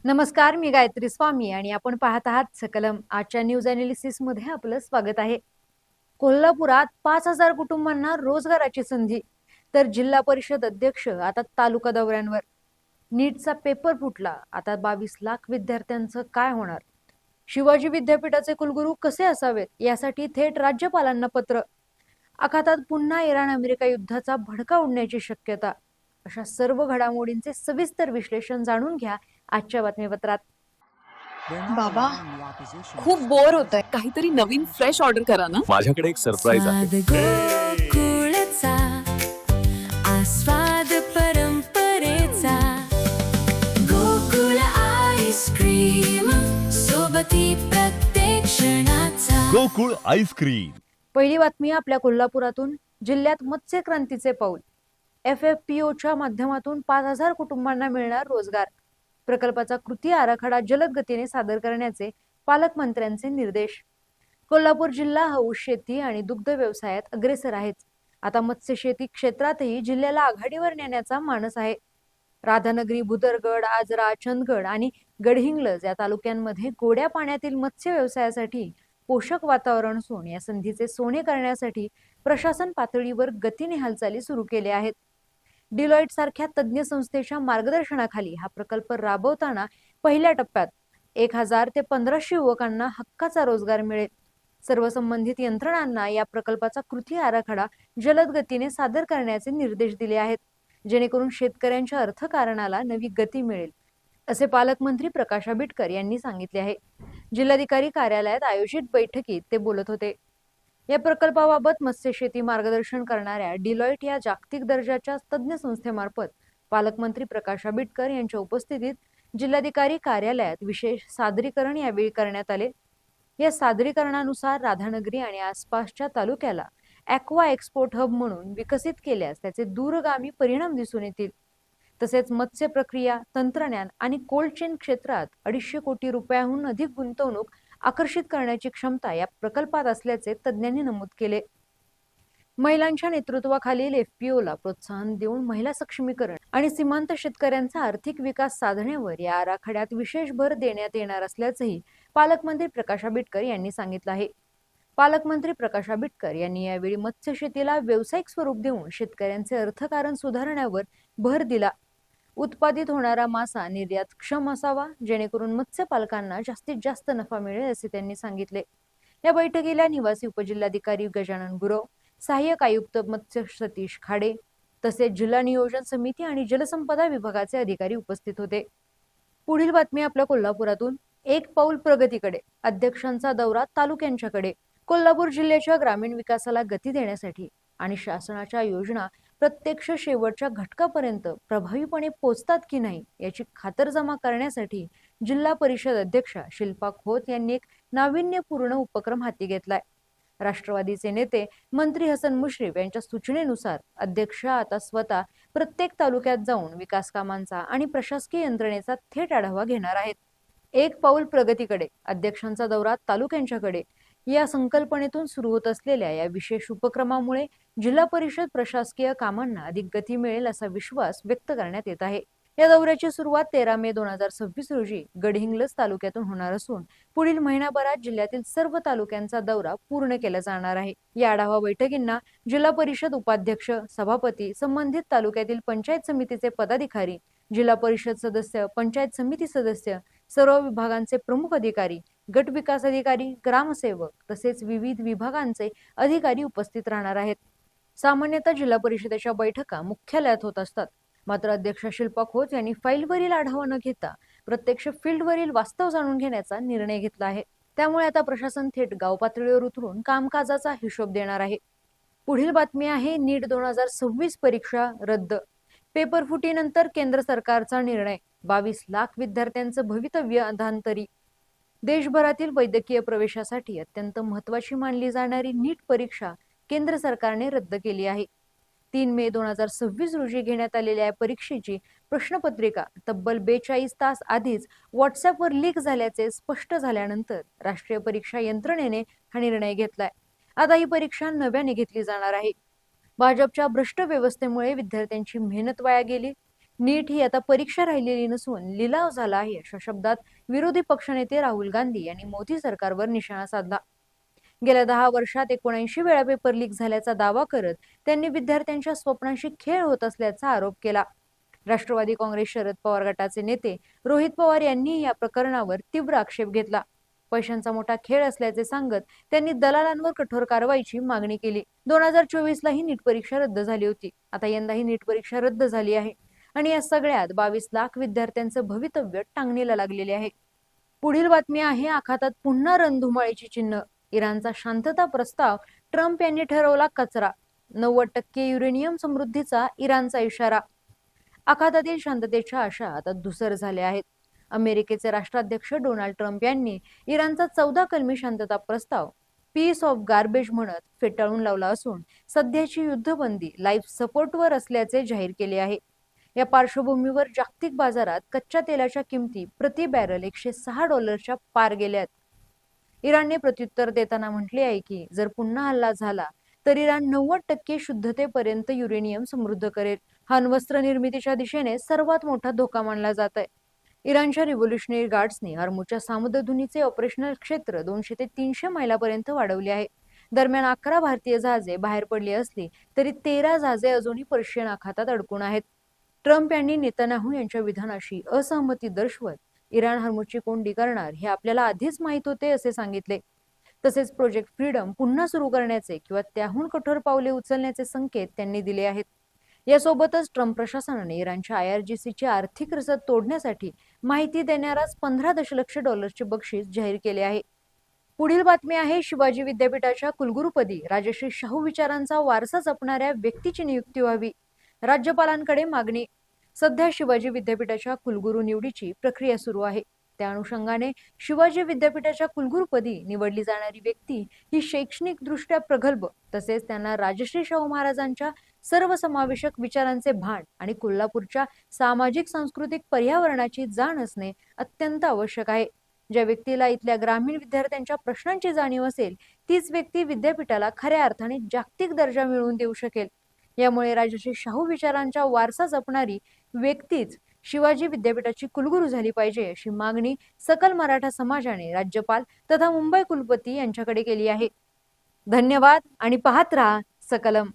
नमस्कार, मी गायत्री स्वामी आणि आपण पाहत आहात सकलम. आजच्या न्यूज अनालिसिस मध्ये आपलं स्वागत आहे. कोल्हापुरात 5,000 कुटुंबांना रोजगाराची संधी, तर जिल्हा परिषद अध्यक्ष आता तालुका दौऱ्यांवर. नीटचा पेपर फुटला, आता 22 लाख विद्यार्थ्यांचं काय होणार? शिवाजी विद्यापीठाचे कुलगुरू कसे असावेत यासाठी थेट राज्यपालांना पत्र. आखातात पुन्हा इराण अमेरिका युद्धाचा भडका उडण्याची शक्यता. अशा सर्व घडामोडींचे सविस्तर विश्लेषण जाणून घ्या आजच्या बातमीपत्रात. बाबा खूप बोर होतंय, काहीतरी नवीन फ्रेश ऑर्डर करा ना. माझ्याकडे एक सरप्राईज आहे. गोकुळचा आस्वाद परंपरेचा गोकुळ आईस्क्रीम सोबती प्रत्येक क्षणाचा गोकुळ आईस्क्रीम. पहिली बातमी आपल्या कोल्हापुरातून. जिल्ह्यात मत्स्य क्रांतीचे पाऊल. FFPOच्या माध्यमातून 5,000 कुटुंबांना मिळणार रोजगार. प्रकल्पाचा कृती आराखडा जलद गतीने सादर करण्याचे पालकमंत्र्यांचे निर्देश. कोल्हापूर जिल्हा हौस शेती आणि दुग्ध व्यवसायात अग्रेसर आहेच. आता मत्स्यशेती क्षेत्रातही जिल्ह्याला आघाडीवर नेण्याचा मानस आहे. राधानगरी, भुदरगड, आजरा, चंदगड आणि गडहिंग्लज या तालुक्यांमध्ये गोड्या पाण्यातील मत्स्य व्यवसायासाठी पोषक वातावरण असून या संधीचे सोने करण्यासाठी प्रशासन पातळीवर गतीने हालचाली सुरू केल्या आहेत. डिलॉइट सारख्या तज्ज्ञ संस्थेच्या मार्गदर्शनाखाली हा प्रकल्प राबवताना पहिल्या टप्प्यात 1,000 ते 1,500 युवकांना हक्काचा रोजगार मिळेल. सर्व संबंधित यंत्रणांना या प्रकल्पाचा कृती आराखडा जलद गतीने सादर करण्याचे निर्देश दिले आहेत, जेणेकरून शेतकऱ्यांच्या अर्थकारणाला नवी गती मिळेल, असे पालकमंत्री प्रकाश आंबेडकर यांनी सांगितले आहे. जिल्हाधिकारी कार्यालयात आयोजित बैठकीत ते बोलत होते. या प्रकल्पाबाबत मत्स्यशेती मार्गदर्शन करणाऱ्या डिलॉइट या जागतिक दर्जाच्या तज्ज्ञ संस्थेमार्फत पालकमंत्री प्रकाश आंबेडकर यांच्या उपस्थितीत जिल्हाधिकारी कार्यालयात विशेष सादरीकरण यावेळी करण्यात आले. या सादरीकरणानुसार राधानगरी आणि आसपासच्या तालुक्याला ॲक्वा एक्सपोर्ट हब म्हणून विकसित केल्यास त्याचे दूरगामी परिणाम दिसून येतील. तसेच मत्स्य प्रक्रिया, तंत्रज्ञान आणि कोल्ड चेन क्षेत्रात 250 कोटी रुपयांहून अधिक गुंतवणूक आकर्षित करण्याची क्षमता या प्रकल्पात असल्याचे तज्ज्ञांनी नमूद केले. महिलांच्या नेतृत्वाखालील FPOला प्रोत्साहन देऊन महिला सक्षमीकरण आणि सीमांत शेतकऱ्यांचा आर्थिक विकास साधण्यावर या आराखड्यात विशेष भर देण्यात येणार असल्याचंही पालकमंत्री प्रकाश आंबेडकर यांनी सांगितलं आहे. पालकमंत्री प्रकाश आंबेडकर यांनी यावेळी मत्स्यशेतीला व्यावसायिक स्वरूप देऊन शेतकऱ्यांचे अर्थकारण सुधारण्यावर भर दिला. उत्पादित होणारा मासा निर्यातक्षम असावा, जेणेकरून मत्स्यपालकांना जास्तीत जास्त नफा मिळेल, असे त्यांनी सांगितले. या बैठकीला निवासी उपजिल्हाधिकारी गजानन गुरव, सहाय्यक आयुक्त मत्स्य सतीश खाडे तसेच जिल्हा नियोजन समिती आणि जलसंपदा विभागाचे अधिकारी उपस्थित होते. पुढील बातमी आपल्या कोल्हापुरातून. एक पाऊल प्रगतीकडे, अध्यक्षांचा दौरा तालुक्यांच्याकडे. कोल्हापूर जिल्ह्याच्या ग्रामीण विकासाला गती देण्यासाठी आणि शासनाच्या योजना प्रत्यक्ष शेवटच्या घटकापर्यंत प्रभावीपणे पोहोचतात की नाही याची खातरजमा करण्यासाठी जिल्हा परिषद अध्यक्षा शिल्पा खोत यांनी एक नाविन्यपूर्ण उपक्रम हाती घेतलाय. राष्ट्रवादीचे नेते मंत्री हसन मुश्रीफ यांच्या सूचनेनुसार अध्यक्ष आता स्वतः प्रत्येक तालुक्यात जाऊन विकास कामांचा आणि प्रशासकीय यंत्रणेचा थेट आढावा घेणार आहेत. एक पाऊल प्रगतीकडे, अध्यक्षांचा दौरा तालुक्यांच्याकडे या संकल्पनेतून सुरू होत असलेल्या या विशेष उपक्रमामुळे जिल्हा परिषद प्रशासकीय कामांना अधिक गती मिळेल असा विश्वास व्यक्त करण्यात येत आहे. या दौऱ्याची सुरुवात 13 मे 2026 रोजी गडहिंग्लज तालुक्यातून होणार असून पुढील महिनाभरात जिल्ह्यातील सर्व तालुक्यांचा दौरा पूर्ण केला जाणार आहे. या आढावा बैठकींना जिल्हा परिषद उपाध्यक्ष, सभापती, संबंधित तालुक्यातील पंचायत समितीचे पदाधिकारी, जिल्हा परिषद सदस्य, पंचायत समिती सदस्य, सर्व विभागांचे प्रमुख अधिकारी, गट विकास अधिकारी, ग्रामसेवक तसेच विविध विभागांचे अधिकारी उपस्थित राहणार आहेत. सामान्यतः जिल्हा परिषदेच्या बैठका मुख्यालयात होत असतात, मात्र अध्यक्ष शिल्पा खोत यांनी फाईलवरील आढावा न घेता प्रत्यक्ष फील्डवरील वास्तव जाणून घेण्याचा निर्णय घेतला आहे. त्यामुळे आता प्रशासन थेट गाव पातळीवर उतरून कामकाजाचा हिशोब देणार आहे. पुढील बातमी आहे नीट 2026 परीक्षा रद्द. पेपर फुटीनंतर केंद्र सरकारचा निर्णय. 22 लाख विद्यार्थ्यांचं भवितव्य अधांतरी. देशभरातील वैद्यकीय प्रवेशासाठी अत्यंत महत्त्वाची मानली जाणारी नीट परीक्षा केंद्र सरकारने रद्द केली आहे. 3 मे 2026 रोजी घेण्यात आलेल्या या परीक्षेची प्रश्नपत्रिका तब्बल 42 तास आधीच व्हॉट्सअपवर लीक झाल्याचे स्पष्ट झाल्यानंतर राष्ट्रीय परीक्षा यंत्रणेने हा निर्णय घेतलाय. आता ही परीक्षा नव्याने घेतली जाणार आहे. भाजपच्या भ्रष्ट व्यवस्थेमुळे विद्यार्थ्यांची मेहनत वाया गेली. नीट ही आता परीक्षा राहिलेली नसून लिलाव झाला आहे, अशा शब्दात विरोधी पक्षनेते राहुल गांधी यांनी मोदी सरकारवर निशाणा साधला. गेल्या 10 वर्षात 79 वेळा पेपर लीक झाल्याचा दावा करत त्यांनी विद्यार्थ्यांच्या स्वप्नांशी खेळ होत असल्याचा आरोप केला. राष्ट्रवादी काँग्रेस शरद पवार गटाचे नेते रोहित पवार यांनी या प्रकरणावर तीव्र आक्षेप घेतला. पैशांचा मोठा खेळ असल्याचे सांगत त्यांनी दलालांवर कठोर कारवाईची मागणी केली. 2024 ही नीट परीक्षा रद्द झाली होती. आता यंदाही नीट परीक्षा रद्द झाली आहे आणि या सगळ्यात 22 लाख विद्यार्थ्यांचं भवितव्य टांगणीला लागलेले आहे. पुढील बातमी आहे आखातात पुन्हा रणधुमाळीची चिन्ह. इराणचा शांतता प्रस्ताव ट्रम्प यांनी ठरवला कचरा. 90% युरेनियम समृद्धीचा इराणचा इशारा. आखातातील शांततेच्या आशा आता धुसर झाल्या आहेत. अमेरिकेचे राष्ट्राध्यक्ष डोनाल्ड ट्रम्प यांनी इराणचा 14 कलमी शांतता प्रस्ताव पीस ऑफ गार्बेज म्हणत फेटाळून लावला असून सध्याची युद्धबंदी लाईफ सपोर्टवर असल्याचे जाहीर केले आहे. या पार्श्वभूमीवर जागतिक बाजारात कच्च्या तेलाच्या किमती प्रति बॅरल $106 पार गेल्यात. इराणने प्रत्युत्तर देताना म्हटले आहे की जर पुन्हा हल्ला झाला तर इराण 90% शुद्धतेपर्यंत युरेनियम समृद्ध करेल. हा अण्वस्त्र निर्मितीच्या दिशेने सर्वात मोठा धोका मानला जात आहे. इराणच्या रिव्होल्युशनरी गार्ड्सने हॉर्मुझच्या सामुद्रधुनीचे ऑपरेशनल क्षेत्र 200 ते 300 मैलापर्यंत वाढवले आहे. दरम्यान 11 भारतीय जहाजे बाहेर पडली असली तरी 13 जहाजे अजूनही पर्शियन आखातात अडकून आहेत. ट्रम्प यांनी नेतन्याहू यांच्या विधानाशी असहमती दर्शवत इराण हॉर्मुझची कोंडी करणार हे आपल्याला आधीच माहीत होते असे सांगितले. तसेच प्रोजेक्ट फ्रीडम पुन्हा सुरू करण्याचे किंवा त्याहून कठोर पावले उचलण्याचे संकेत त्यांनी दिले आहेत. यासोबतच ट्रम्प प्रशासनाने इराणच्या IRGCची आर्थिक रसद तोडण्यासाठी माहिती देणाराच $15 दशलक्ष बक्षीस जाहीर केले आहे. पुढील बातमी आहे शिवाजी विद्यापीठाच्या कुलगुरुपदी राजश्री शाहू विचारांचा वारसा जपणाऱ्या व्यक्तीची नियुक्ती व्हावी. राज्यपालांकडे मागणी. सध्या शिवाजी विद्यापीठाच्या कुलगुरू निवडीची प्रक्रिया सुरू आहे. त्या अनुषंगाने शिवाजी विद्यापीठाच्या कुलगुरुपदी निवडली जाणारी व्यक्ती ही शैक्षणिक दृष्ट्या प्रगल्भ तसेच त्यांना राजश्री शाहू महाराजांच्या सर्वसमावेशक विचारांचे भान आणि कोल्हापूरच्या सामाजिक सांस्कृतिक पर्यावरणाची जाण असणे अत्यंत आवश्यक आहे. ज्या व्यक्तीला इथल्या ग्रामीण विद्यार्थ्यांच्या प्रश्नांची जाणीव असेल तीच व्यक्ती विद्यापीठाला खऱ्या अर्थाने जागतिक दर्जा मिळवून देऊ शकेल. यामुळे राजश्री शाहू विचारांचा वारसा जपणारी व्यक्तीच शिवाजी विद्यापीठाची कुलगुरू झाली पाहिजे अशी मागणी सकल मराठा समाजाने राज्यपाल तथा मुंबई कुलपती यांच्याकडे केली आहे. धन्यवाद आणि पाहत रहा सकलम.